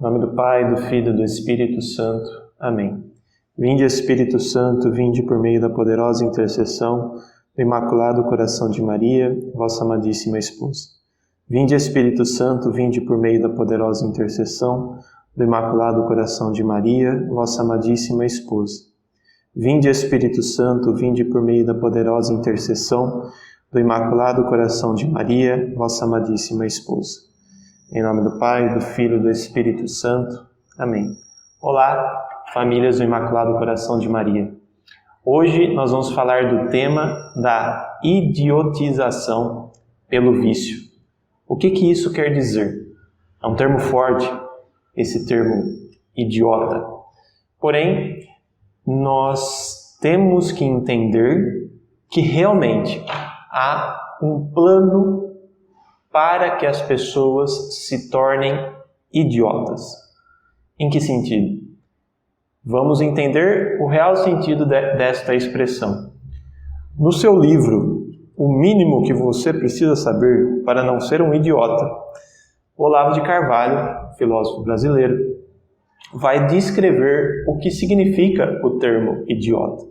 Em nome do Pai, do Filho e do Espírito Santo. Amém. Vinde, Espírito Santo, vinde por meio da poderosa intercessão do Imaculado Coração de Maria, vossa amadíssima esposa. Vinde, Espírito Santo, vinde por meio da poderosa intercessão do Imaculado Coração de Maria, vossa amadíssima esposa. Vinde, Espírito Santo, vinde por meio da poderosa intercessão do Imaculado Coração de Maria, vossa amadíssima esposa. Em nome do Pai, do Filho e do Espírito Santo. Amém. Olá, famílias do Imaculado Coração de Maria. Hoje nós vamos falar do tema da idiotização pelo vício. O que isso quer dizer? É um termo forte, esse termo idiota. Porém, nós temos que entender que realmente há um plano para que as pessoas se tornem idiotas. Em que sentido? Vamos entender o real sentido desta expressão. No seu livro, O Mínimo que Você Precisa Saber para Não Ser um Idiota, Olavo de Carvalho, filósofo brasileiro, vai descrever o que significa o termo idiota.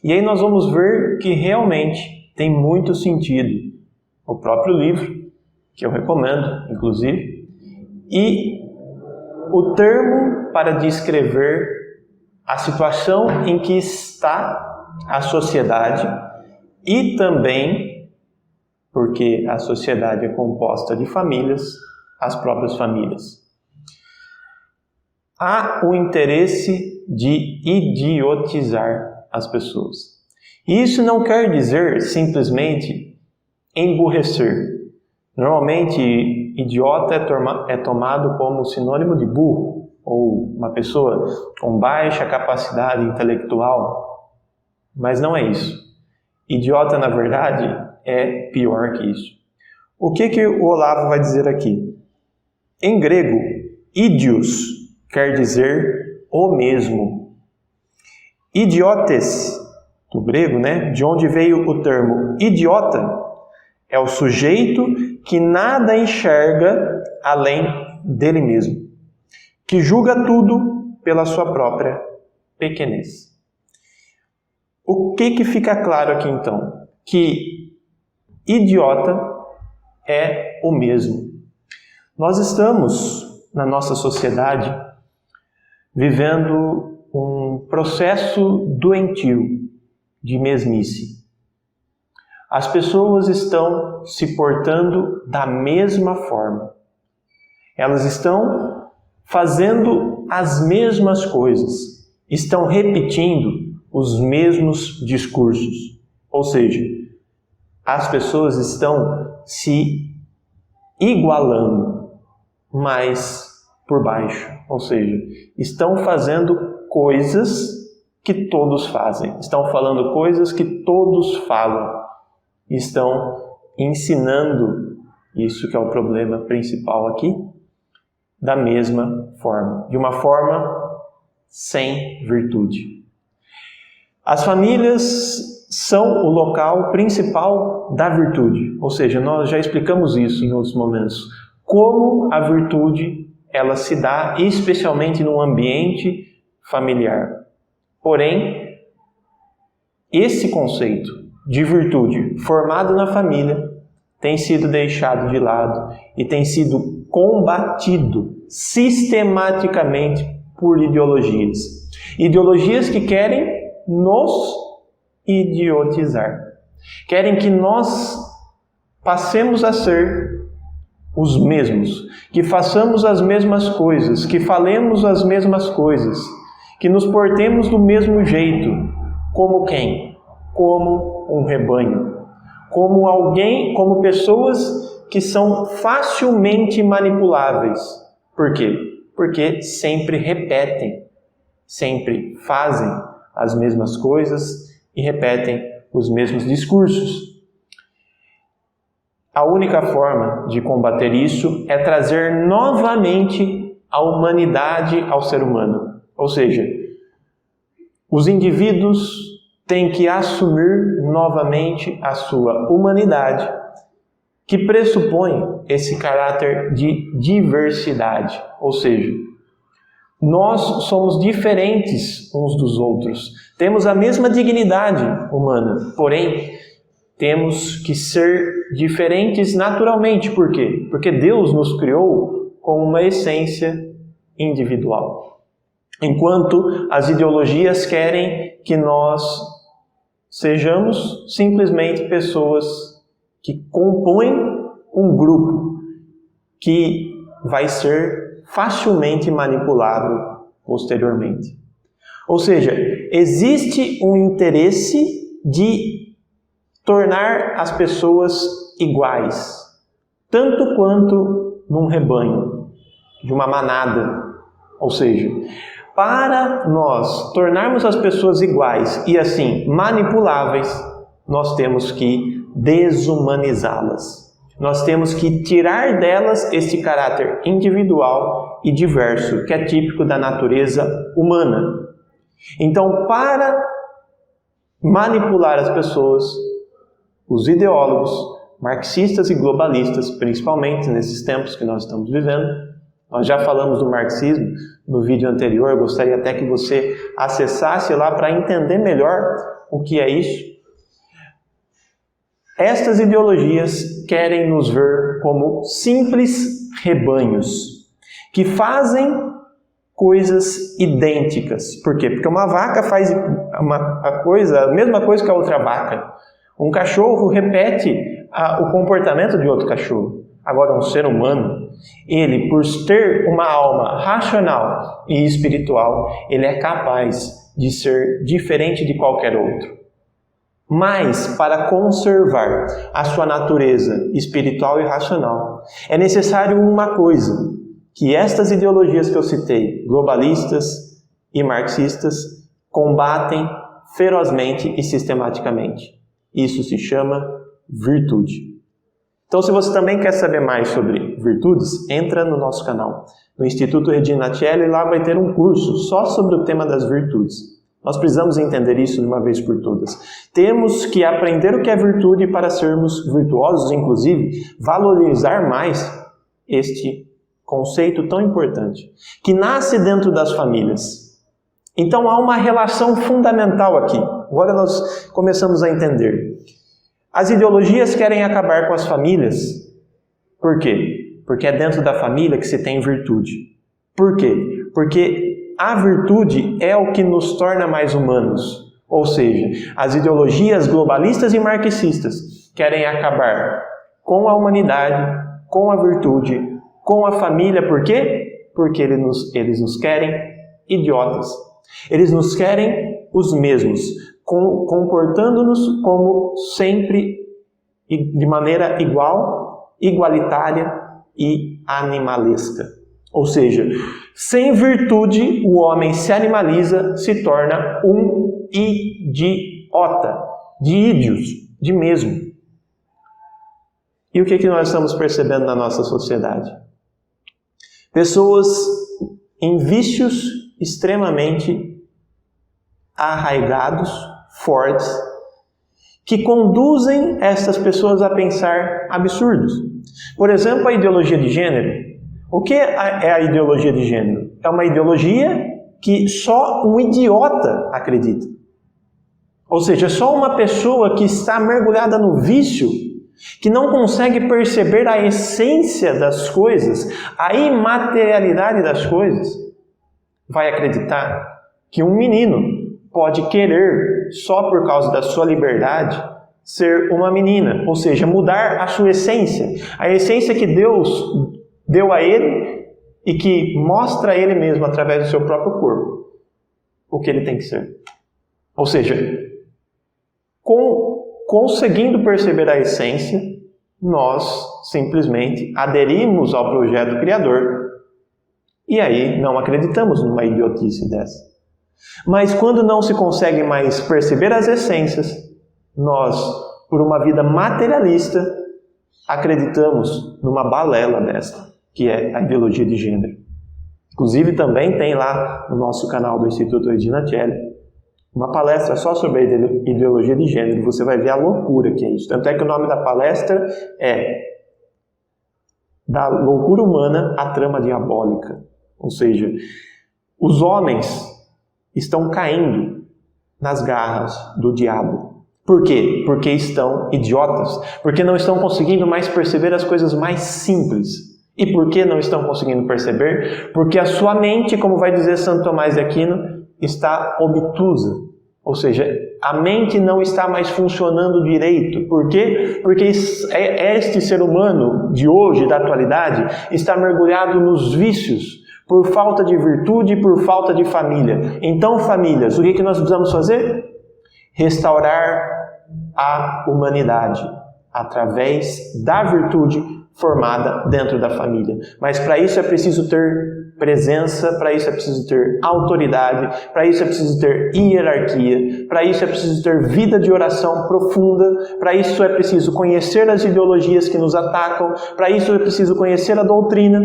E aí nós vamos ver que realmente tem muito sentido. O próprio livro, que eu recomendo, inclusive, e o termo para descrever a situação em que está a sociedade e também, porque a sociedade é composta de famílias, as próprias famílias. Há o interesse de idiotizar as pessoas. E isso não quer dizer simplesmente emburrecer. Normalmente, idiota é tomado como sinônimo de burro, ou uma pessoa com baixa capacidade intelectual, mas não é isso. Idiota, na verdade, é pior que isso. O que o Olavo vai dizer aqui? Em grego, idios quer dizer o mesmo. Idiotes, do grego, de onde veio o termo idiota, é o sujeito que nada enxerga além dele mesmo, que julga tudo pela sua própria pequenez. O que fica claro aqui então? Que idiota é o mesmo. Nós estamos, na nossa sociedade, vivendo um processo doentio de mesmice. As pessoas estão se portando da mesma forma. Elas estão fazendo as mesmas coisas. Estão repetindo os mesmos discursos. Ou seja, as pessoas estão se igualando, mas por baixo. Ou seja, estão fazendo coisas que todos fazem. Estão falando coisas que todos falam. Estão ensinando, isso que é o problema principal aqui, da mesma forma, de uma forma sem virtude. As famílias são o local principal da virtude, ou seja, nós já explicamos isso em outros momentos, como a virtude ela se dá especialmente no ambiente familiar. Porém, esse conceito de virtude formado na família tem sido deixado de lado e tem sido combatido sistematicamente por ideologias. Ideologias que querem nos idiotizar. Querem que nós passemos a ser os mesmos, que façamos as mesmas coisas, que falemos as mesmas coisas, que nos portemos do mesmo jeito. Como quem? Como um rebanho, como pessoas que são facilmente manipuláveis. Por quê? Porque sempre repetem, sempre fazem as mesmas coisas e repetem os mesmos discursos. A única forma de combater isso é trazer novamente a humanidade ao ser humano. Ou seja, os indivíduos têm que assumir novamente a sua humanidade, que pressupõe esse caráter de diversidade, ou seja, Nós somos diferentes uns dos outros. Temos a mesma dignidade humana, porém, temos que ser diferentes naturalmente. Por quê? Porque Deus nos criou com uma essência individual. Enquanto as ideologias querem que nós sejamos simplesmente pessoas que compõem um grupo que vai ser facilmente manipulável posteriormente. Ou seja, existe um interesse de tornar as pessoas iguais, tanto quanto num rebanho, de uma manada. Ou seja, para nós tornarmos as pessoas iguais e assim manipuláveis, nós temos que desumanizá-las. Nós temos que tirar delas esse caráter individual e diverso, que é típico da natureza humana. Então, para manipular as pessoas, os ideólogos, marxistas e globalistas, principalmente nesses tempos que nós estamos vivendo, nós já falamos do marxismo no vídeo anterior, eu gostaria até que você acessasse lá para entender melhor o que é isso. Estas ideologias querem nos ver como simples rebanhos, que fazem coisas idênticas. Por quê? Porque uma vaca faz a mesma coisa que a outra vaca. Um cachorro repete o comportamento de outro cachorro. Agora, um ser humano, ele, por ter uma alma racional e espiritual, ele é capaz de ser diferente de qualquer outro. Mas, para conservar a sua natureza espiritual e racional, é necessário uma coisa, que estas ideologias que eu citei, globalistas e marxistas, combatem ferozmente e sistematicamente. Isso se chama virtude. Então, se você também quer saber mais sobre virtudes, entra no nosso canal, no Instituto Regina Coeli, e lá vai ter um curso só sobre o tema das virtudes. Nós precisamos entender isso de uma vez por todas. Temos que aprender o que é virtude para sermos virtuosos, inclusive valorizar mais este conceito tão importante, que nasce dentro das famílias. Então há uma relação fundamental aqui. Agora nós começamos a entender. As ideologias querem acabar com as famílias. Por quê? Porque é dentro da família que se tem virtude. Por quê? Porque a virtude é o que nos torna mais humanos. Ou seja, as ideologias globalistas e marxistas querem acabar com a humanidade, com a virtude, com a família. Por quê? Porque eles nos querem idiotas. Eles nos querem os mesmos, comportando-nos como sempre, de maneira igual, igualitária e animalesca. Ou seja, sem virtude o homem se animaliza, se torna um idiota, de ídios, de mesmo. E o que nós estamos percebendo na nossa sociedade? Pessoas em vícios extremamente arraigados, fortes, que conduzem essas pessoas a pensar absurdos. Por exemplo, a ideologia de gênero. O que é a ideologia de gênero? É uma ideologia que só um idiota acredita. Ou seja, só uma pessoa que está mergulhada no vício, que não consegue perceber a essência das coisas, a imaterialidade das coisas, vai acreditar que um menino pode querer, só por causa da sua liberdade, ser uma menina. Ou seja, mudar a sua essência. A essência que Deus deu a ele e que mostra a ele mesmo através do seu próprio corpo o que ele tem que ser. Ou seja, conseguindo perceber a essência, nós simplesmente aderimos ao projeto criador e aí não acreditamos numa idiotice dessa. Mas quando não se consegue mais perceber as essências, nós, por uma vida materialista, acreditamos numa balela dessa, que é a ideologia de gênero. Inclusive também tem lá no nosso canal do Instituto Regina Coeli uma palestra só sobre a ideologia de gênero. Você vai ver a loucura que é isso. Tanto é que o nome da palestra é Da Loucura Humana à Trama Diabólica. Ou seja, Os homens estão caindo nas garras do diabo. Por quê? Porque estão idiotas, porque não estão conseguindo mais perceber as coisas mais simples. E por que não estão conseguindo perceber? Porque a sua mente, como vai dizer Santo Tomás de Aquino, está obtusa. Ou seja, a mente não está mais funcionando direito. Por quê? Porque este ser humano de hoje, da atualidade, está mergulhado nos vícios, por falta de virtude e por falta de família. Então, famílias, o que nós precisamos fazer? Restaurar a humanidade através da virtude formada dentro da família. Mas para isso é preciso ter presença, para isso é preciso ter autoridade, para isso é preciso ter hierarquia, para isso é preciso ter vida de oração profunda, para isso é preciso conhecer as ideologias que nos atacam, para isso é preciso conhecer a doutrina,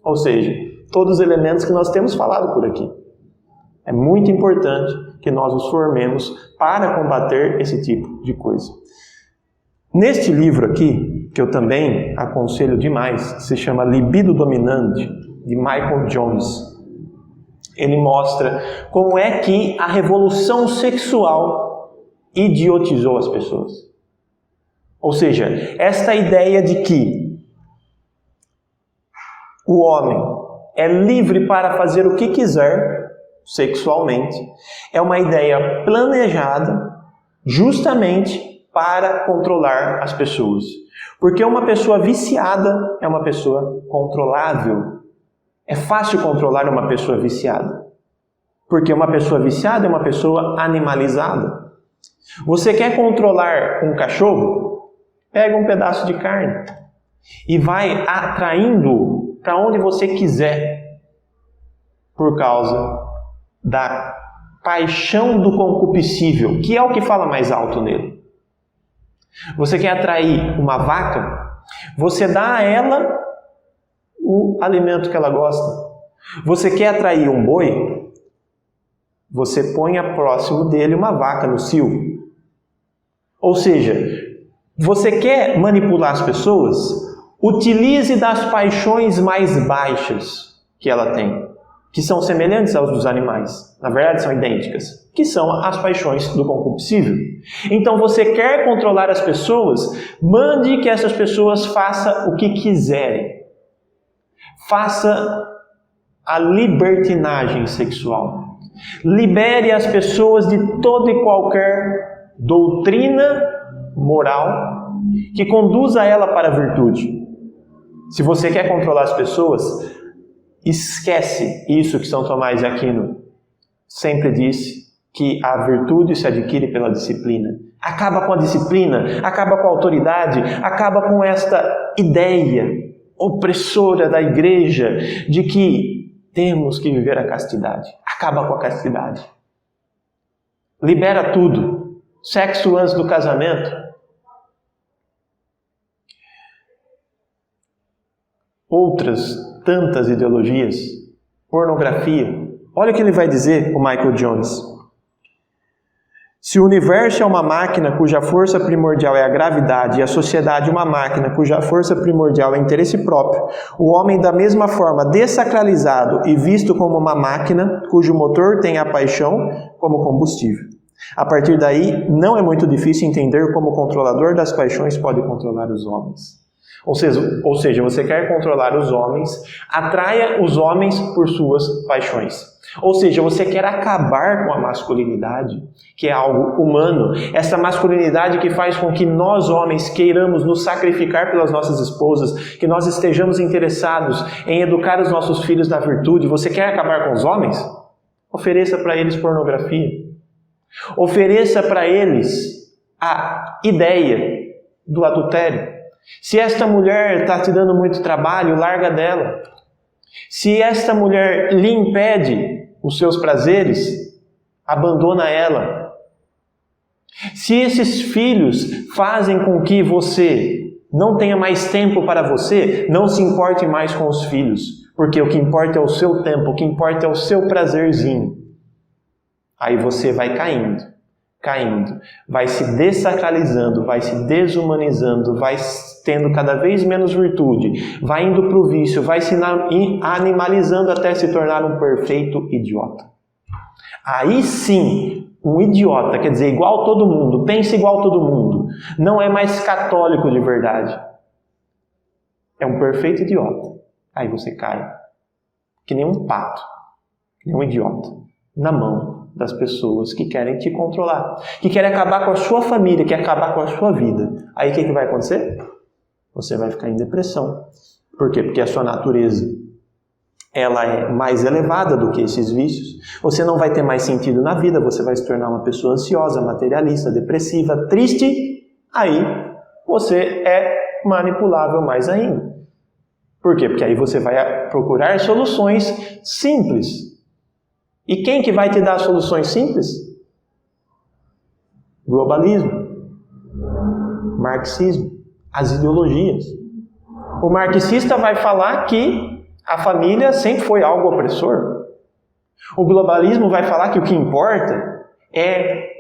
ou seja, todos os elementos que nós temos falado por aqui. É muito importante que nós nos formemos para combater esse tipo de coisa. Neste livro aqui, que eu também aconselho demais, se chama Libido Dominante, de Michael Jones, ele mostra como é que a revolução sexual idiotizou as pessoas. Ou seja, esta ideia de que o homem é livre para fazer o que quiser sexualmente, é uma ideia planejada justamente para controlar as pessoas. Porque uma pessoa viciada é uma pessoa controlável. É fácil controlar uma pessoa viciada. Porque uma pessoa viciada é uma pessoa animalizada. Você quer controlar um cachorro? Pega um pedaço de carne e vai atraindo para onde você quiser, por causa da paixão do concupiscível, que é o que fala mais alto nele. Você quer atrair uma vaca? Você dá a ela o alimento que ela gosta. Você quer atrair um boi? Você põe próximo dele uma vaca no cio. Ou seja, você quer manipular as pessoas? Utilize das paixões mais baixas que ela tem, que são semelhantes aos dos animais. Na verdade, são idênticas, que são as paixões do concupiscível. Então, você quer controlar as pessoas? Mande que essas pessoas façam o que quiserem. Faça a libertinagem sexual. Libere as pessoas de toda e qualquer doutrina moral que conduza ela para a virtude. Se você quer controlar as pessoas, esquece isso que São Tomás de Aquino sempre disse, que a virtude se adquire pela disciplina. Acaba com a disciplina, acaba com a autoridade, acaba com esta ideia opressora da igreja de que temos que viver a castidade. Acaba com a castidade. Libera tudo. Sexo antes do casamento. Outras tantas ideologias. Pornografia. Olha o que ele vai dizer, o Michael Jones. Se o universo é uma máquina cuja força primordial é a gravidade e a sociedade uma máquina cuja força primordial é interesse próprio, o homem da mesma forma desacralizado e visto como uma máquina cujo motor tem a paixão como combustível. A partir daí, não é muito difícil entender como o controlador das paixões pode controlar os homens. Ou seja, você quer controlar os homens, atraia os homens por suas paixões. Ou seja, você quer acabar com a masculinidade, que é algo humano. Essa masculinidade que faz com que nós, homens, queiramos nos sacrificar pelas nossas esposas, que nós estejamos interessados em educar os nossos filhos na virtude. Você quer acabar com os homens? Ofereça para eles pornografia. Ofereça para eles a ideia do adultério. Se esta mulher está te dando muito trabalho, larga dela. Se esta mulher lhe impede os seus prazeres, abandona ela. Se esses filhos fazem com que você não tenha mais tempo para você, não se importe mais com os filhos, porque o que importa é o seu tempo, o que importa é o seu prazerzinho. Aí você vai caindo caindo, vai se dessacralizando, vai se desumanizando, vai tendo cada vez menos virtude, vai indo para o vício, vai se animalizando até se tornar um perfeito idiota. Aí sim, um idiota, quer dizer, igual todo mundo, pensa igual todo mundo, não é mais católico de verdade. É um perfeito idiota. Aí você cai, que nem um pato, que nem um idiota, na mão das pessoas que querem te controlar, que querem acabar com a sua família, que querem acabar com a sua vida. Aí o que vai acontecer? Você vai ficar em depressão. Por quê? Porque a sua natureza ela é mais elevada do que esses vícios. Você não vai ter mais sentido na vida, você vai se tornar uma pessoa ansiosa, materialista, depressiva, triste. Aí você é manipulável mais ainda. Por quê? Porque aí você vai procurar soluções simples. E quem que vai te dar soluções simples? Globalismo, marxismo, as ideologias. O marxista vai falar que a família sempre foi algo opressor. O globalismo vai falar que o que importa é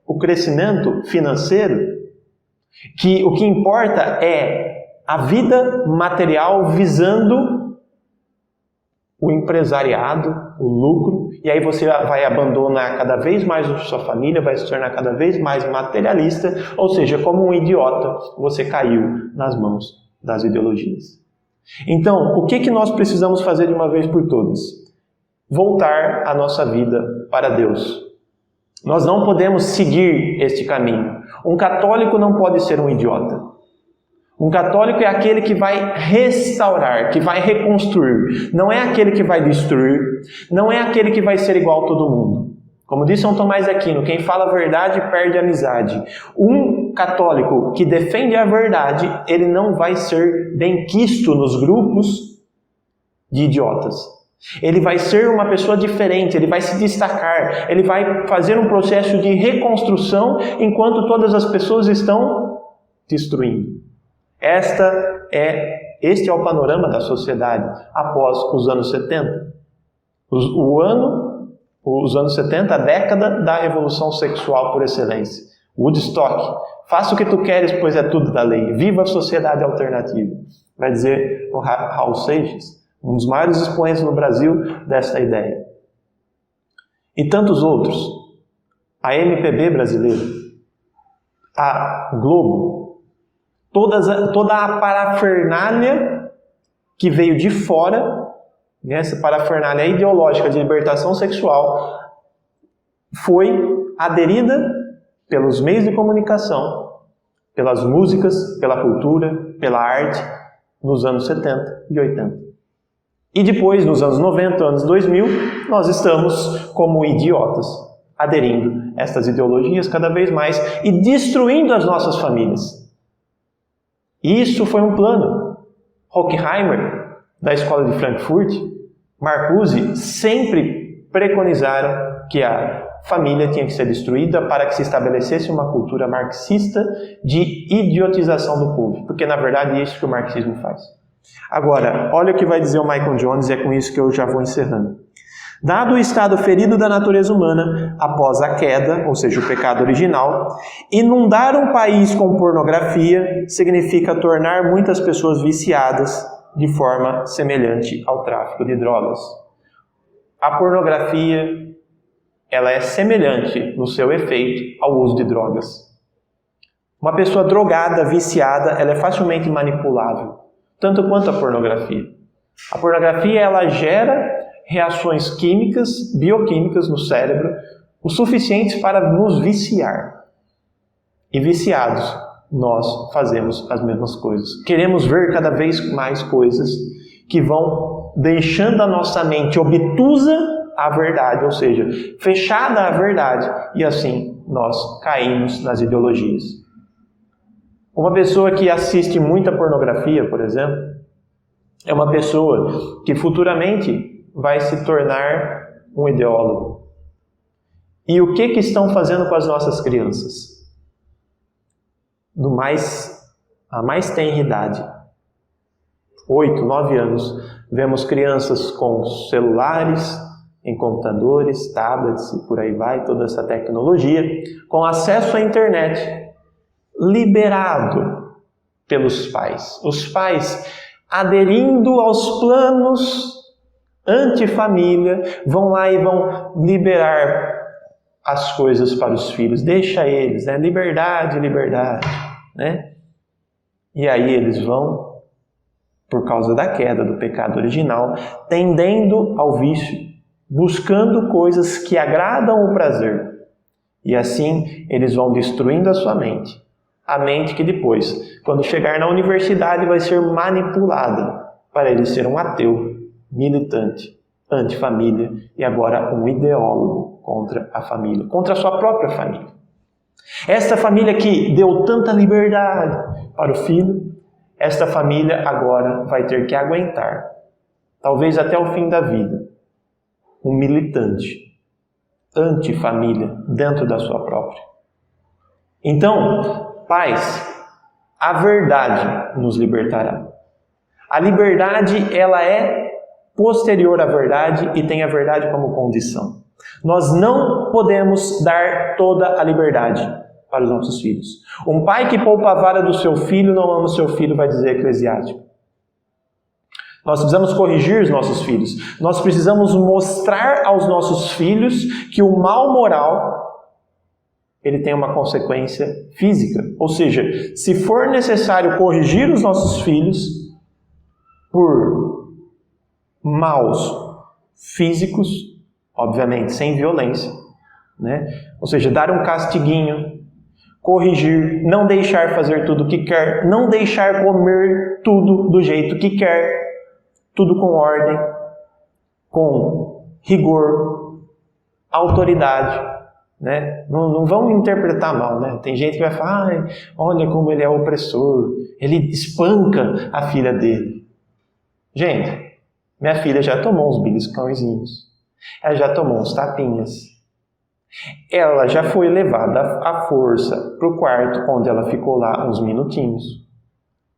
o crescimento financeiro, que o que importa é a vida material visando o empresariado, o lucro, e aí você vai abandonar cada vez mais a sua família, vai se tornar cada vez mais materialista, ou seja, como um idiota, você caiu nas mãos das ideologias. Então, o que nós precisamos fazer de uma vez por todas? Voltar a nossa vida para Deus. Nós não podemos seguir este caminho. Um católico não pode ser um idiota. Um católico é aquele que vai restaurar, que vai reconstruir. Não é aquele que vai destruir, não é aquele que vai ser igual a todo mundo. Como diz São Tomás de Aquino, quem fala a verdade perde a amizade. Um católico que defende a verdade, ele não vai ser benquisto nos grupos de idiotas. Ele vai ser uma pessoa diferente, ele vai se destacar, ele vai fazer um processo de reconstrução enquanto todas as pessoas estão destruindo. Este é o panorama da sociedade após os anos 70. Os anos 70, a década da revolução sexual por excelência. Woodstock. Faça o que tu queres, pois é tudo da lei. Viva a sociedade alternativa. Vai dizer o Raul Seixas, um dos maiores expoentes no Brasil dessa ideia. E tantos outros. A MPB brasileira. A Globo. Toda a parafernália que veio de fora, essa parafernália ideológica de libertação sexual, foi aderida pelos meios de comunicação, pelas músicas, pela cultura, pela arte, nos anos 70 e 80. E depois, nos anos 90, anos 2000, nós estamos como idiotas, aderindo a estas ideologias cada vez mais e destruindo as nossas famílias. Isso foi um plano. Horkheimer, da escola de Frankfurt, Marcuse, sempre preconizaram que a família tinha que ser destruída para que se estabelecesse uma cultura marxista de idiotização do povo. Porque, na verdade, é isso que o marxismo faz. Agora, olha o que vai dizer o Michael Jones, e é com isso que eu já vou encerrando. Dado o estado ferido da natureza humana após a queda, ou seja, o pecado original, inundar um país com pornografia significa tornar muitas pessoas viciadas de forma semelhante ao tráfico de drogas. A pornografia, ela é semelhante no seu efeito ao uso de drogas. Uma pessoa drogada, viciada, ela é facilmente manipulável, tanto quanto a pornografia. A pornografia, ela gera reações químicas, bioquímicas no cérebro, o suficientes para nos viciar. E viciados, nós fazemos as mesmas coisas. Queremos ver cada vez mais coisas que vão deixando a nossa mente obtusa à verdade, ou seja, fechada à verdade, e assim nós caímos nas ideologias. Uma pessoa que assiste muita pornografia, por exemplo, é uma pessoa que futuramente vai se tornar um ideólogo. E o que estão fazendo com as nossas crianças? A mais tenra idade, 8, 9 anos, vemos crianças com celulares, em computadores, tablets e por aí vai, toda essa tecnologia, com acesso à internet, liberado pelos pais. Os pais, aderindo aos planos antifamília, vão lá e vão liberar as coisas para os filhos. Deixa eles, né? Liberdade, liberdade, né? E aí eles vão, por causa da queda do pecado original, tendendo ao vício, buscando coisas que agradam o prazer. E assim eles vão destruindo a sua mente. A mente que depois, quando chegar na universidade, vai ser manipulada para ele ser um ateu, militante, antifamília e agora um ideólogo contra a família, contra a sua própria família. Esta família que deu tanta liberdade para o filho, esta família agora vai ter que aguentar, talvez até o fim da vida, um militante, antifamília dentro da sua própria. Então, pais, a verdade nos libertará. A liberdade, ela é posterior à verdade e tem a verdade como condição. Nós não podemos dar toda a liberdade para os nossos filhos. Um pai que poupa a vara do seu filho não ama o seu filho, vai dizer Eclesiástico. Nós precisamos corrigir os nossos filhos. Nós precisamos mostrar aos nossos filhos que o mal moral ele tem uma consequência física. Ou seja, se for necessário corrigir os nossos filhos por maus físicos, obviamente sem violência, né? Ou seja, dar um castiguinho, corrigir, não deixar fazer tudo o que quer, não deixar comer tudo do jeito que quer, tudo com ordem, com rigor, autoridade, né? Não vão interpretar mal, né? Tem gente que vai falar, olha como ele é opressor, ele espanca a filha dele. Gente, minha filha já tomou uns beliscãozinhos, ela já tomou uns tapinhas, ela já foi levada à força para o quarto, onde ela ficou lá uns minutinhos.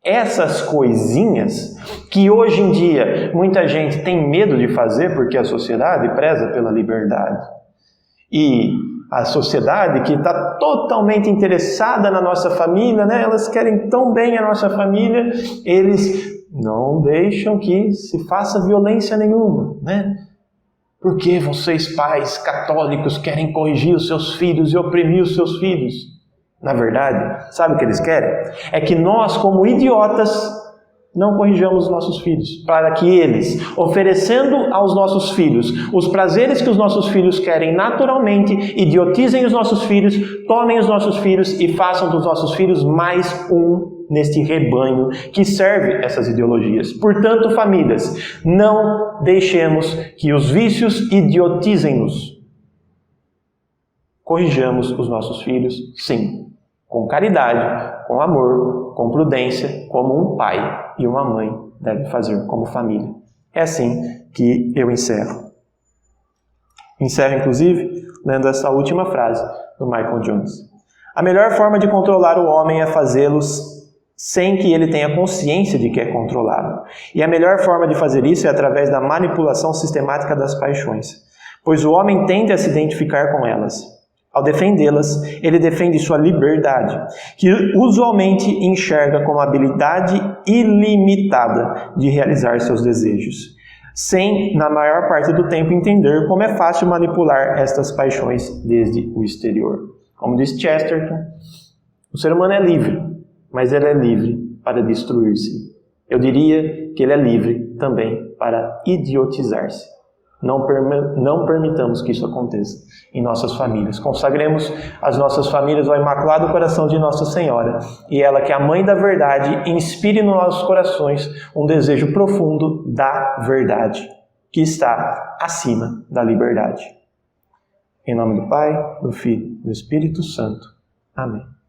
Essas coisinhas que hoje em dia muita gente tem medo de fazer porque a sociedade preza pela liberdade. E a sociedade que está totalmente interessada na nossa família, né? Elas querem tão bem a nossa família, eles não deixam que se faça violência nenhuma, né? Porque vocês, pais católicos, querem corrigir os seus filhos e oprimir os seus filhos? Na verdade, sabe o que eles querem? É que nós, como idiotas, não corrijamos os nossos filhos, para que eles, oferecendo aos nossos filhos os prazeres que os nossos filhos querem naturalmente, idiotizem os nossos filhos, tomem os nossos filhos e façam dos nossos filhos mais um neste rebanho que serve essas ideologias. Portanto, famílias, não deixemos que os vícios idiotizem-nos. Corrijamos os nossos filhos, sim, com caridade, com amor, com prudência, como um pai e uma mãe devem fazer como família. É assim que eu encerro. Encerro, inclusive, lendo essa última frase do Michael Jones. A melhor forma de controlar o homem é fazê-los sem que ele tenha consciência de que é controlado. E a melhor forma de fazer isso é através da manipulação sistemática das paixões, pois o homem tende a se identificar com elas. Ao defendê-las, ele defende sua liberdade, que usualmente enxerga como habilidade ilimitada de realizar seus desejos, sem, na maior parte do tempo, entender como é fácil manipular estas paixões desde o exterior. Como diz Chesterton, o ser humano é livre, mas ele é livre para destruir-se. Eu diria que ele é livre também para idiotizar-se. Não permitamos que isso aconteça em nossas famílias. Consagremos as nossas famílias ao Imaculado Coração de Nossa Senhora, e ela, que é a Mãe da Verdade, inspire nos nossos corações um desejo profundo da verdade, que está acima da liberdade. Em nome do Pai, do Filho e do Espírito Santo. Amém.